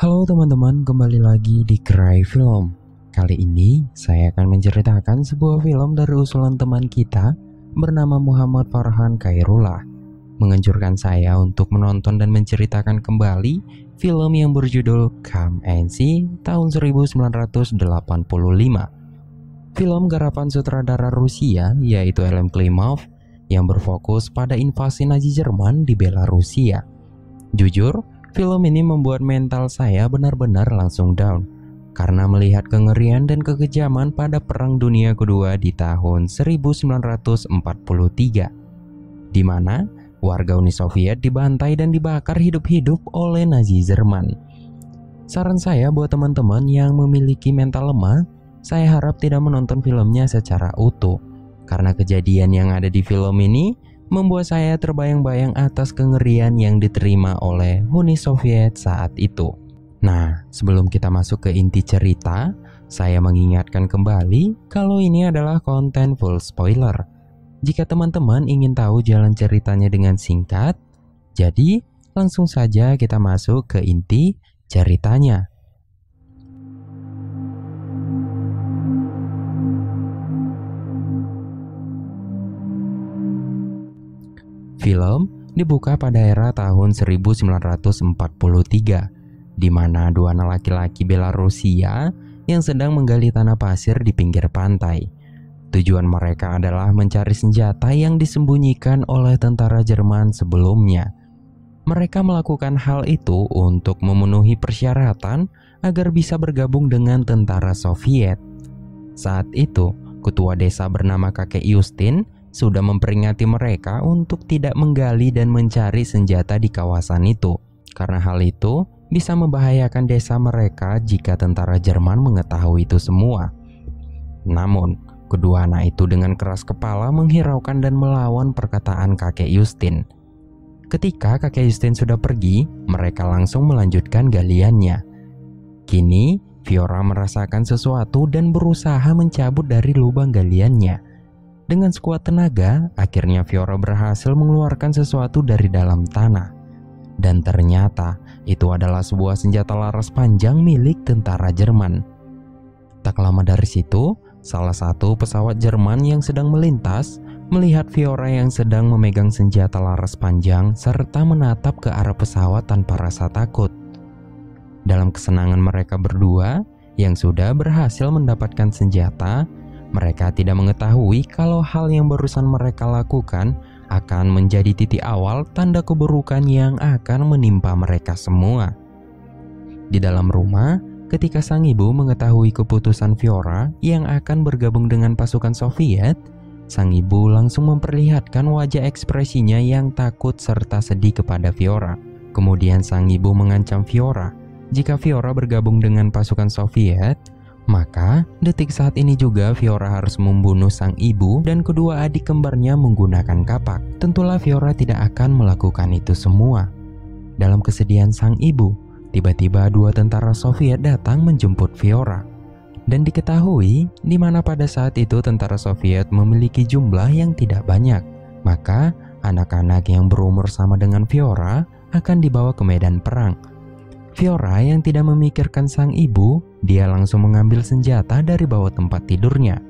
Halo teman-teman, kembali lagi di Cry Film. Kali ini saya akan menceritakan sebuah film dari usulan teman kita bernama Muhammad Farhan Khairullah, menganjurkan saya untuk menonton dan menceritakan kembali film yang berjudul Come and See tahun 1985. Film garapan sutradara Rusia yaitu Elem Klimov yang berfokus pada invasi Nazi Jerman di Belarusia. Jujur, film ini membuat mental saya benar-benar langsung down karena melihat kengerian dan kekejaman pada Perang Dunia Kedua di tahun 1943, di mana warga Uni Soviet dibantai dan dibakar hidup-hidup oleh Nazi Jerman. Saran saya buat teman-teman yang memiliki mental lemah, saya harap tidak menonton filmnya secara utuh, karena kejadian yang ada di film ini membuat saya terbayang-bayang atas kengerian yang diterima oleh Uni Soviet saat itu. Nah, sebelum kita masuk ke inti cerita, saya mengingatkan kembali kalau ini adalah konten full spoiler. Jika teman-teman ingin tahu jalan ceritanya dengan singkat, jadi langsung saja kita masuk ke inti ceritanya. Film dibuka pada era tahun 1943, di mana dua anak laki-laki Belarusia yang sedang menggali tanah pasir di pinggir pantai. Tujuan mereka adalah mencari senjata yang disembunyikan oleh tentara Jerman sebelumnya. Mereka melakukan hal itu untuk memenuhi persyaratan agar bisa bergabung dengan tentara Soviet. Saat itu, ketua desa bernama kakek Yustin sudah memperingati mereka untuk tidak menggali dan mencari senjata di kawasan itu, karena hal itu bisa membahayakan desa mereka jika tentara Jerman mengetahui itu semua. Namun, kedua anak itu dengan keras kepala menghiraukan dan melawan perkataan kakek Yustin. Ketika kakek Yustin sudah pergi, mereka langsung melanjutkan galiannya. Kini, Fiora merasakan sesuatu dan berusaha mencabut dari lubang galiannya. Dengan sekuat tenaga, akhirnya Fiora berhasil mengeluarkan sesuatu dari dalam tanah. Dan ternyata itu adalah sebuah senjata laras panjang milik tentara Jerman. Tak lama dari situ, salah satu pesawat Jerman yang sedang melintas melihat Fiora yang sedang memegang senjata laras panjang serta menatap ke arah pesawat tanpa rasa takut. Dalam kesenangan mereka berdua yang sudah berhasil mendapatkan senjata, mereka tidak mengetahui kalau hal yang barusan mereka lakukan akan menjadi titik awal tanda keburukan yang akan menimpa mereka semua. Di dalam rumah, ketika sang ibu mengetahui keputusan Fiora yang akan bergabung dengan pasukan Soviet, sang ibu langsung memperlihatkan wajah ekspresinya yang takut serta sedih kepada Fiora. Kemudian sang ibu mengancam Fiora, jika Fiora bergabung dengan pasukan Soviet, maka detik saat ini juga Fiora harus membunuh sang ibu dan kedua adik kembarnya menggunakan kapak. Tentulah Fiora tidak akan melakukan itu semua. Dalam kesedihan sang ibu, tiba-tiba dua tentara Soviet datang menjemput Fiora. Dan diketahui di mana pada saat itu tentara Soviet memiliki jumlah yang tidak banyak. Maka anak-anak yang berumur sama dengan Fiora akan dibawa ke medan perang. Fiora yang tidak memikirkan sang ibu, dia langsung mengambil senjata dari bawah tempat tidurnya.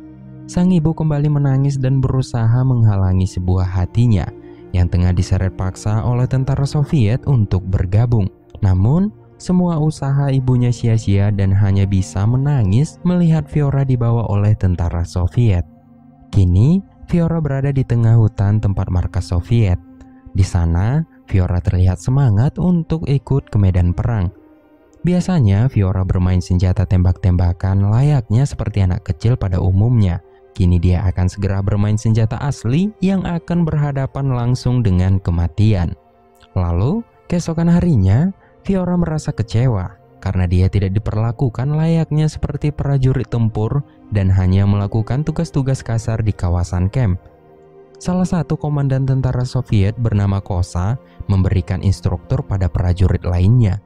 Sang ibu kembali menangis dan berusaha menghalangi sebuah hatinya yang tengah diseret paksa oleh tentara Soviet untuk bergabung. Namun, semua usaha ibunya sia-sia dan hanya bisa menangis melihat Fiora dibawa oleh tentara Soviet. Kini, Fiora berada di tengah hutan tempat markas Soviet. Di sana, Fiora terlihat semangat untuk ikut ke medan perang. Biasanya Fiora bermain senjata tembak-tembakan layaknya seperti anak kecil pada umumnya. Kini dia akan segera bermain senjata asli yang akan berhadapan langsung dengan kematian. Lalu, keesokan harinya, Fiora merasa kecewa karena dia tidak diperlakukan layaknya seperti prajurit tempur dan hanya melakukan tugas-tugas kasar di kawasan camp. Salah satu komandan tentara Soviet bernama Kosa memberikan instruktur pada prajurit lainnya.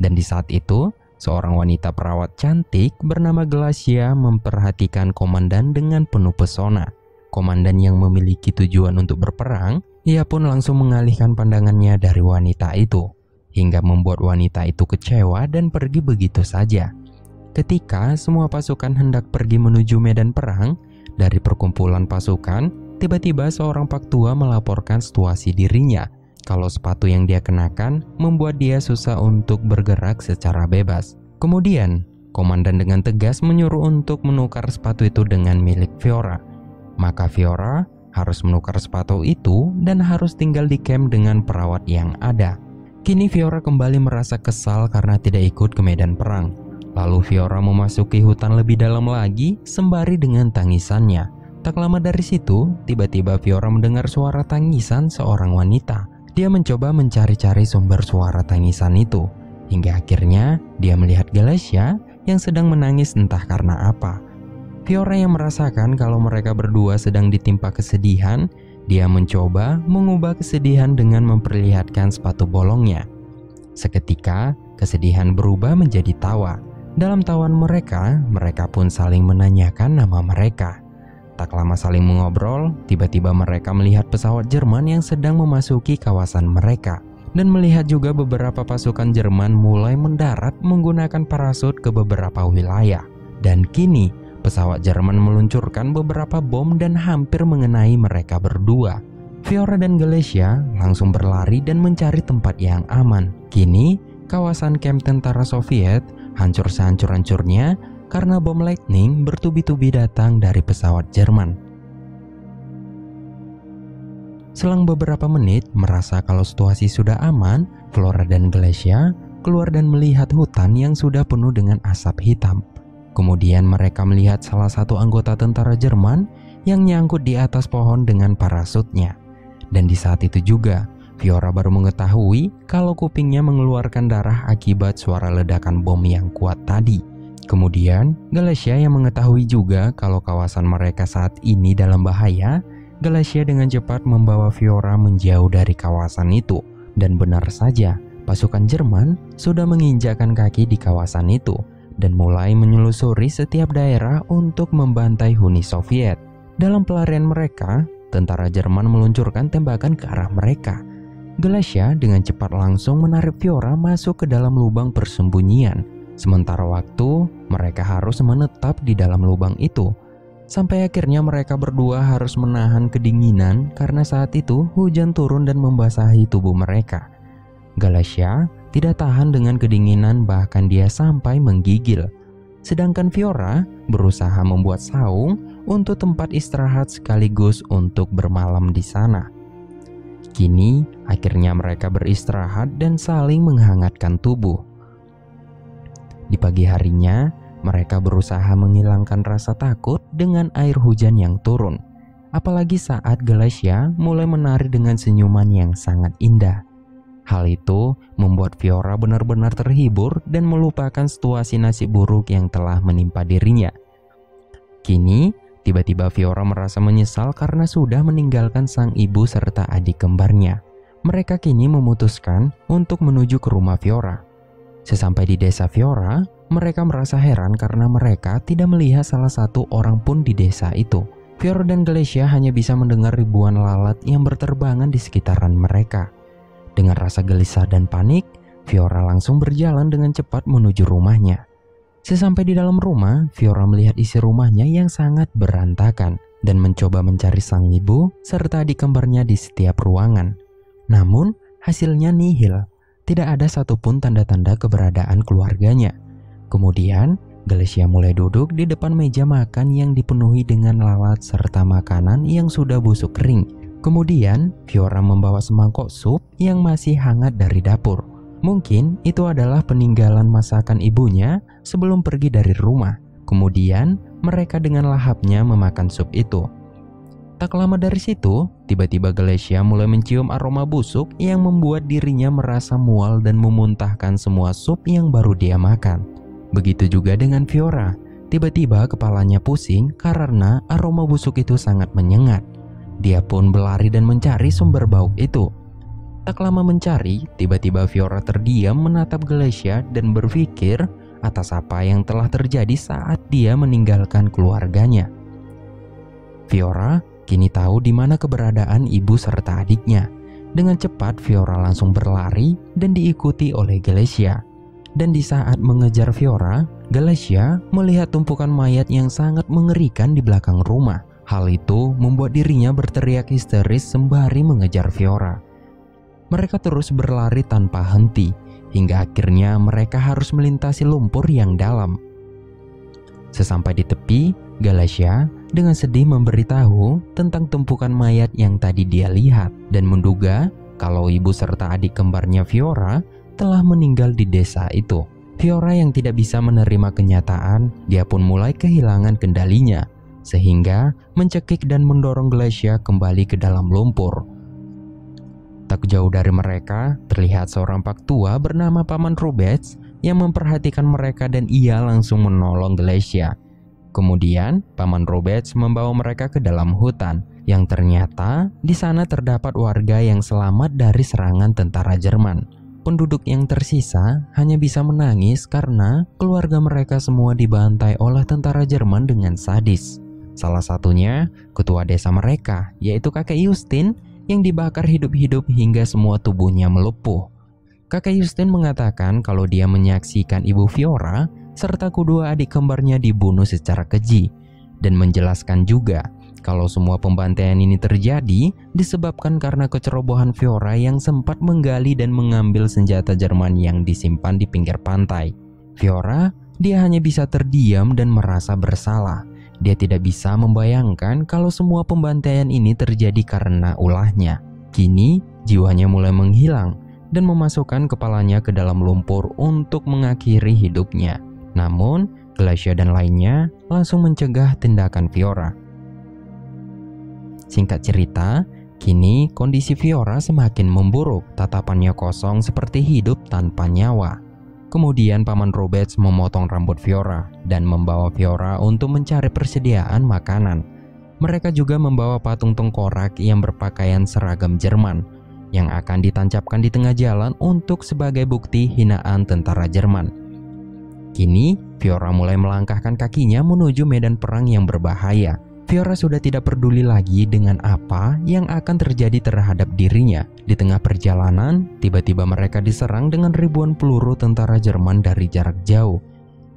Dan di saat itu, seorang wanita perawat cantik bernama Glacia memperhatikan komandan dengan penuh pesona. Komandan yang memiliki tujuan untuk berperang, ia pun langsung mengalihkan pandangannya dari wanita itu. hingga membuat wanita itu kecewa dan pergi begitu saja. Ketika semua pasukan hendak pergi menuju medan perang, dari perkumpulan pasukan, tiba-tiba seorang paktua melaporkan situasi dirinya kalau sepatu yang dia kenakan membuat dia susah untuk bergerak secara bebas. Kemudian, komandan dengan tegas menyuruh untuk menukar sepatu itu dengan milik Fiora. Maka Fiora harus menukar sepatu itu dan harus tinggal di camp dengan perawat yang ada. Kini Fiora kembali merasa kesal karena tidak ikut ke medan perang. Lalu Fiora memasuki hutan lebih dalam lagi sembari dengan tangisannya. Tak lama dari situ, tiba-tiba Fiora mendengar suara tangisan seorang wanita. Dia mencoba mencari-cari sumber suara tangisan itu. Hingga akhirnya dia melihat Galacia yang sedang menangis entah karena apa. Fiora yang merasakan kalau mereka berdua sedang ditimpa kesedihan, dia mencoba mengubah kesedihan dengan memperlihatkan sepatu bolongnya. Seketika, kesedihan berubah menjadi tawa. Dalam tawaan mereka pun saling menanyakan nama mereka. Tak lama saling mengobrol, tiba-tiba mereka melihat pesawat Jerman yang sedang memasuki kawasan mereka. Dan melihat juga beberapa pasukan Jerman mulai mendarat menggunakan parasut ke beberapa wilayah. Dan kini, pesawat Jerman meluncurkan beberapa bom dan hampir mengenai mereka berdua. Fiora dan Galacia langsung berlari dan mencari tempat yang aman. Kini, kawasan kamp tentara Soviet hancur sehancur-hancurnya karena bom lightning bertubi-tubi datang dari pesawat Jerman. Selang beberapa menit, merasa kalau situasi sudah aman, Fiora dan Galacia keluar dan melihat hutan yang sudah penuh dengan asap hitam. Kemudian mereka melihat salah satu anggota tentara Jerman yang nyangkut di atas pohon dengan parasutnya. Dan di saat itu juga, Fiora baru mengetahui kalau kupingnya mengeluarkan darah akibat suara ledakan bom yang kuat tadi. Kemudian, Galacia yang mengetahui juga kalau kawasan mereka saat ini dalam bahaya, Galacia dengan cepat membawa Fiora menjauh dari kawasan itu. Dan benar saja, pasukan Jerman sudah menginjakkan kaki di kawasan itu dan mulai menyelusuri setiap daerah untuk membantai huni Soviet. Dalam pelarian mereka, tentara Jerman meluncurkan tembakan ke arah mereka. Galacia dengan cepat langsung menarik Fiora masuk ke dalam lubang persembunyian. Sementara waktu, mereka harus menetap di dalam lubang itu. Sampai akhirnya mereka berdua harus menahan kedinginan karena saat itu hujan turun dan membasahi tubuh mereka. Galacia tidak tahan dengan kedinginan, bahkan dia sampai menggigil. Sedangkan Fiora berusaha membuat saung untuk tempat istirahat sekaligus untuk bermalam di sana. Kini akhirnya mereka beristirahat dan saling menghangatkan tubuh. Di pagi harinya, mereka berusaha menghilangkan rasa takut dengan air hujan yang turun. Apalagi saat Galacia mulai menari dengan senyuman yang sangat indah. Hal itu membuat Fiora benar-benar terhibur dan melupakan situasi nasib buruk yang telah menimpa dirinya. Kini, tiba-tiba Fiora merasa menyesal karena sudah meninggalkan sang ibu serta adik kembarnya. Mereka kini memutuskan untuk menuju ke rumah Fiora. Sesampai di desa Fiora, mereka merasa heran karena mereka tidak melihat salah satu orang pun di desa itu. Fiora dan Galacia hanya bisa mendengar ribuan lalat yang berterbangan di sekitaran mereka. Dengan rasa gelisah dan panik, Fiora langsung berjalan dengan cepat menuju rumahnya. Sesampai di dalam rumah, Fiora melihat isi rumahnya yang sangat berantakan dan mencoba mencari sang ibu serta adik kembarnya di setiap ruangan. Namun, hasilnya nihil. Tidak ada satupun tanda-tanda keberadaan keluarganya. Kemudian, Galacia mulai duduk di depan meja makan yang dipenuhi dengan lalat serta makanan yang sudah busuk kering. Kemudian, Fiora membawa semangkok sup yang masih hangat dari dapur. Mungkin itu adalah peninggalan masakan ibunya sebelum pergi dari rumah. Kemudian, mereka dengan lahapnya memakan sup itu. Tak lama dari situ, tiba-tiba Galacia mulai mencium aroma busuk yang membuat dirinya merasa mual dan memuntahkan semua sup yang baru dia makan. Begitu juga dengan Fiora. Tiba-tiba kepalanya pusing karena aroma busuk itu sangat menyengat. Dia pun berlari dan mencari sumber bau itu. Tak lama mencari, tiba-tiba Fiora terdiam menatap Galacia dan berpikir atas apa yang telah terjadi saat dia meninggalkan keluarganya. Fiora kini tahu di mana keberadaan ibu serta adiknya. Dengan cepat Fiora langsung berlari dan diikuti oleh Galacia. Dan di saat mengejar Fiora, Galacia melihat tumpukan mayat yang sangat mengerikan di belakang rumah. Hal itu membuat dirinya berteriak histeris sembari mengejar Fiora. Mereka terus berlari tanpa henti, hingga akhirnya mereka harus melintasi lumpur yang dalam. Sesampai di tepi, Galacia dengan sedih memberitahu tentang tumpukan mayat yang tadi dia lihat dan menduga kalau ibu serta adik kembarnya Fiora telah meninggal di desa itu. Fiora yang tidak bisa menerima kenyataan, dia pun mulai kehilangan kendalinya, sehingga mencekik dan mendorong Galacia kembali ke dalam lumpur. Tak jauh dari mereka, terlihat seorang pak tua bernama Paman Rubex yang memperhatikan mereka dan ia langsung menolong Galacia. Kemudian, Paman Rubex membawa mereka ke dalam hutan, yang ternyata di sana terdapat warga yang selamat dari serangan tentara Jerman. Penduduk yang tersisa hanya bisa menangis karena keluarga mereka semua dibantai oleh tentara Jerman dengan sadis. Salah satunya ketua desa mereka, yaitu kakek Justin yang dibakar hidup-hidup hingga semua tubuhnya melepuh. Kakek Justin mengatakan kalau dia menyaksikan ibu Fiora serta kedua adik kembarnya dibunuh secara keji, dan menjelaskan juga kalau semua pembantaian ini terjadi disebabkan karena kecerobohan Fiora yang sempat menggali dan mengambil senjata Jerman yang disimpan di pinggir pantai. Fiora, dia hanya bisa terdiam dan merasa bersalah. Dia tidak bisa membayangkan kalau semua pembantaian ini terjadi karena ulahnya. Kini, jiwanya mulai menghilang dan memasukkan kepalanya ke dalam lumpur untuk mengakhiri hidupnya. Namun, Galacia dan lainnya langsung mencegah tindakan Fiora. Singkat cerita, kini kondisi Fiora semakin memburuk, tatapannya kosong seperti hidup tanpa nyawa. Kemudian Paman Rubex memotong rambut Fiora dan membawa Fiora untuk mencari persediaan makanan. Mereka juga membawa patung tengkorak yang berpakaian seragam Jerman yang akan ditancapkan di tengah jalan untuk sebagai bukti hinaan tentara Jerman. Kini, Fiora mulai melangkahkan kakinya menuju medan perang yang berbahaya. Fiora sudah tidak peduli lagi dengan apa yang akan terjadi terhadap dirinya. Di tengah perjalanan, tiba-tiba mereka diserang dengan ribuan peluru tentara Jerman dari jarak jauh.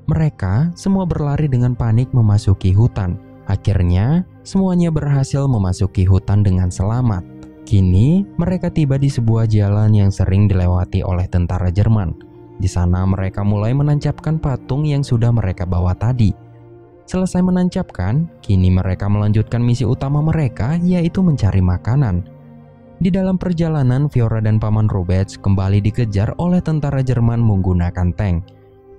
Mereka semua berlari dengan panik memasuki hutan. Akhirnya, semuanya berhasil memasuki hutan dengan selamat. Kini, mereka tiba di sebuah jalan yang sering dilewati oleh tentara Jerman. Di sana mereka mulai menancapkan patung yang sudah mereka bawa tadi. Selesai menancapkan, kini mereka melanjutkan misi utama mereka, yaitu mencari makanan. Di dalam perjalanan, Fiora dan Paman Rubex kembali dikejar oleh tentara Jerman menggunakan tank.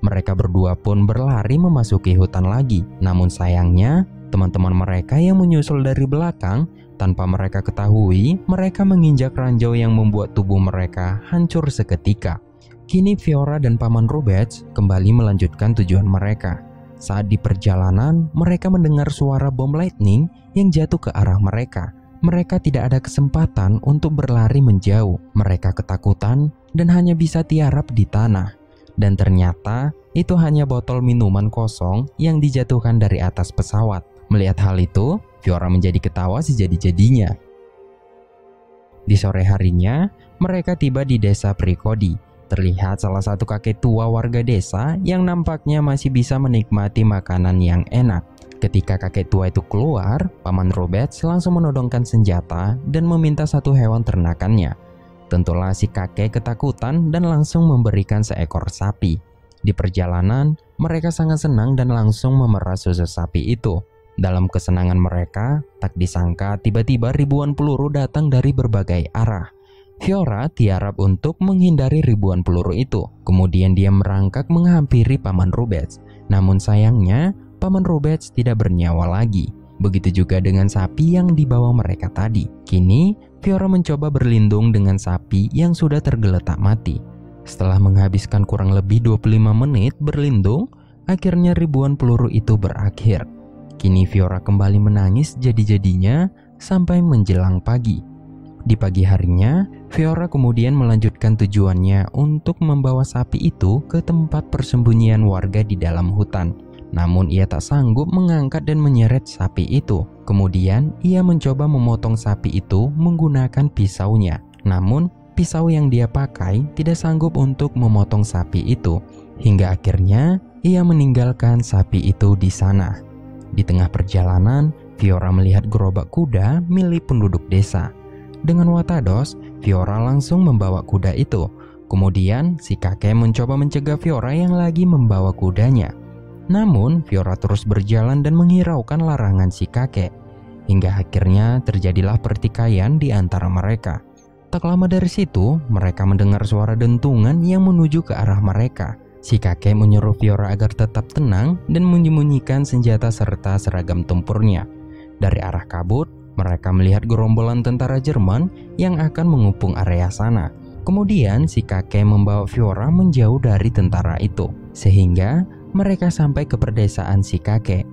Mereka berdua pun berlari memasuki hutan lagi. Namun sayangnya, teman-teman mereka yang menyusul dari belakang, tanpa mereka ketahui, mereka menginjak ranjau yang membuat tubuh mereka hancur seketika. Kini Fiora dan Paman Rubex kembali melanjutkan tujuan mereka. Saat di perjalanan, mereka mendengar suara bom lightning yang jatuh ke arah mereka. Mereka tidak ada kesempatan untuk berlari menjauh. Mereka ketakutan dan hanya bisa tiarap di tanah. Dan ternyata itu hanya botol minuman kosong yang dijatuhkan dari atas pesawat. Melihat hal itu, Fiora menjadi ketawa sejadi-jadinya. Di sore harinya, mereka tiba di desa Prikodi. Terlihat salah satu kakek tua warga desa yang nampaknya masih bisa menikmati makanan yang enak. Ketika kakek tua itu keluar, Paman Rubex langsung menodongkan senjata dan meminta satu hewan ternakannya. Tentulah si kakek ketakutan dan langsung memberikan seekor sapi. Di perjalanan, mereka sangat senang dan langsung memerah susu sapi itu. Dalam kesenangan mereka, tak disangka tiba-tiba ribuan peluru datang dari berbagai arah. Fiora tiarap untuk menghindari ribuan peluru itu. Kemudian dia merangkak menghampiri Paman Rubex. Namun sayangnya, Paman Rubex tidak bernyawa lagi. Begitu juga dengan sapi yang dibawa mereka tadi. Kini, Fiora mencoba berlindung dengan sapi yang sudah tergeletak mati. Setelah menghabiskan kurang lebih 25 menit berlindung, akhirnya ribuan peluru itu berakhir. Kini Fiora kembali menangis jadi-jadinya sampai menjelang pagi. Di pagi harinya, Fiora kemudian melanjutkan tujuannya untuk membawa sapi itu ke tempat persembunyian warga di dalam hutan. Namun ia tak sanggup mengangkat dan menyeret sapi itu. Kemudian ia mencoba memotong sapi itu menggunakan pisaunya. Namun, pisau yang dia pakai tidak sanggup untuk memotong sapi itu, hingga akhirnya ia meninggalkan sapi itu di sana. Di tengah perjalanan, Fiora melihat gerobak kuda milik penduduk desa. Dengan watados, Fiora langsung membawa kuda itu. Kemudian, si kakek mencoba mencegah Fiora yang lagi membawa kudanya. Namun, Fiora terus berjalan dan menghiraukan larangan si kakek. Hingga akhirnya terjadilah pertikaian di antara mereka. Tak lama dari situ, mereka mendengar suara dentungan yang menuju ke arah mereka. Si kakek menyuruh Fiora agar tetap tenang dan menyembunyikan senjata serta seragam tempurnya. Dari arah kabut, mereka melihat gerombolan tentara Jerman yang akan mengepung area sana. Kemudian si kakek membawa Fiora menjauh dari tentara itu, sehingga mereka sampai ke perdesaan si kakek.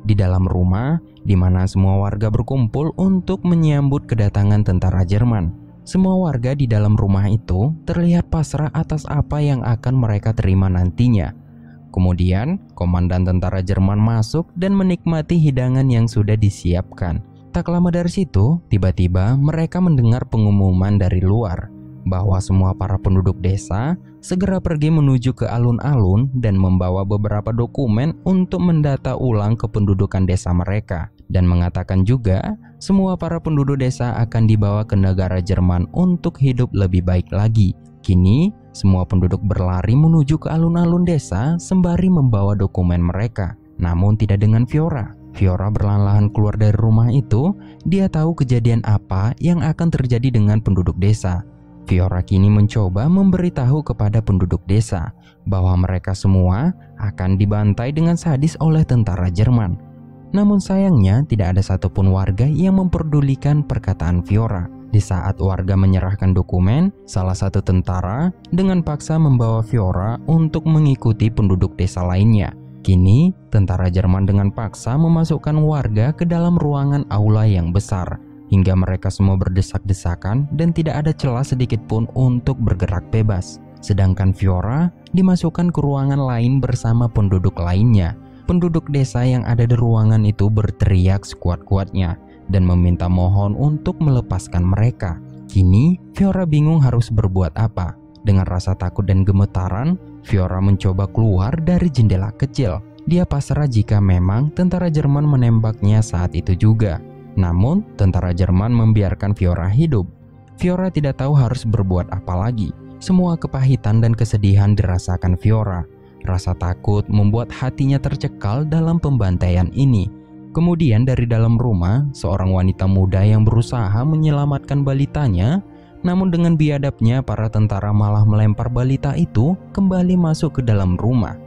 Di dalam rumah, di mana semua warga berkumpul untuk menyambut kedatangan tentara Jerman. Semua warga di dalam rumah itu terlihat pasrah atas apa yang akan mereka terima nantinya. Kemudian, komandan tentara Jerman masuk dan menikmati hidangan yang sudah disiapkan. Tak lama dari situ, tiba-tiba mereka mendengar pengumuman dari luar bahwa semua para penduduk desa segera pergi menuju ke alun-alun dan membawa beberapa dokumen untuk mendata ulang kependudukan desa mereka, dan mengatakan juga semua para penduduk desa akan dibawa ke negara Jerman untuk hidup lebih baik lagi. Kini, semua penduduk berlari menuju ke alun-alun desa sembari membawa dokumen mereka, namun tidak dengan Fiora. Fiora perlahan-lahan keluar dari rumah itu. Dia tahu kejadian apa yang akan terjadi dengan penduduk desa. Fiora kini mencoba memberitahu kepada penduduk desa bahwa mereka semua akan dibantai dengan sadis oleh tentara Jerman. Namun sayangnya tidak ada satupun warga yang memperdulikan perkataan Fiora. Di saat warga menyerahkan dokumen, salah satu tentara dengan paksa membawa Fiora untuk mengikuti penduduk desa lainnya. Kini, tentara Jerman dengan paksa memasukkan warga ke dalam ruangan aula yang besar, hingga mereka semua berdesak-desakan dan tidak ada celah sedikit pun untuk bergerak bebas. Sedangkan Fiora dimasukkan ke ruangan lain bersama penduduk lainnya. Penduduk desa yang ada di ruangan itu berteriak sekuat-kuatnya dan meminta mohon untuk melepaskan mereka. Kini, Fiora bingung harus berbuat apa. Dengan rasa takut dan gemetaran, Fiora mencoba keluar dari jendela kecil. Dia pasrah jika memang tentara Jerman menembaknya saat itu juga. Namun, tentara Jerman membiarkan Fiora hidup. Fiora tidak tahu harus berbuat apa lagi. Semua kepahitan dan kesedihan dirasakan Fiora. Rasa takut membuat hatinya tercekal dalam pembantaian ini. Kemudian dari dalam rumah, seorang wanita muda yang berusaha menyelamatkan balitanya. Namun dengan biadabnya, para tentara malah melempar balita itu kembali masuk ke dalam rumah.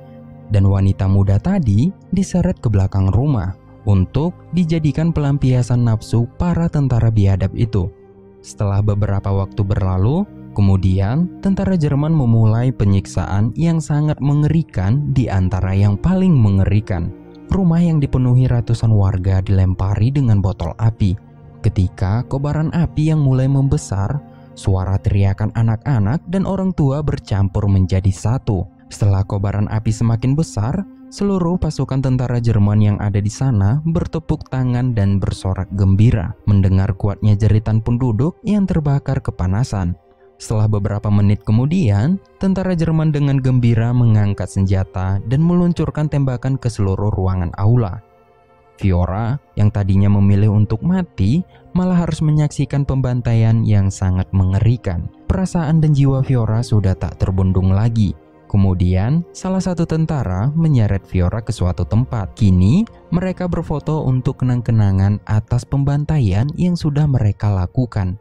Dan wanita muda tadi diseret ke belakang rumah untuk dijadikan pelampiasan nafsu para tentara biadab itu. Setelah beberapa waktu berlalu, kemudian tentara Jerman memulai penyiksaan yang sangat mengerikan. Di antara yang paling mengerikan, rumah yang dipenuhi ratusan warga dilempari dengan botol api. Ketika kobaran api yang mulai membesar, suara teriakan anak-anak dan orang tua bercampur menjadi satu. Setelah kobaran api semakin besar, seluruh pasukan tentara Jerman yang ada di sana bertepuk tangan dan bersorak gembira mendengar kuatnya jeritan penduduk yang terbakar kepanasan. Setelah beberapa menit kemudian, tentara Jerman dengan gembira mengangkat senjata dan meluncurkan tembakan ke seluruh ruangan aula. Fiora yang tadinya memilih untuk mati malah harus menyaksikan pembantaian yang sangat mengerikan. Perasaan dan jiwa Fiora sudah tak terbendung lagi. Kemudian, salah satu tentara menyeret Fiora ke suatu tempat. Kini, mereka berfoto untuk kenang-kenangan atas pembantaian yang sudah mereka lakukan.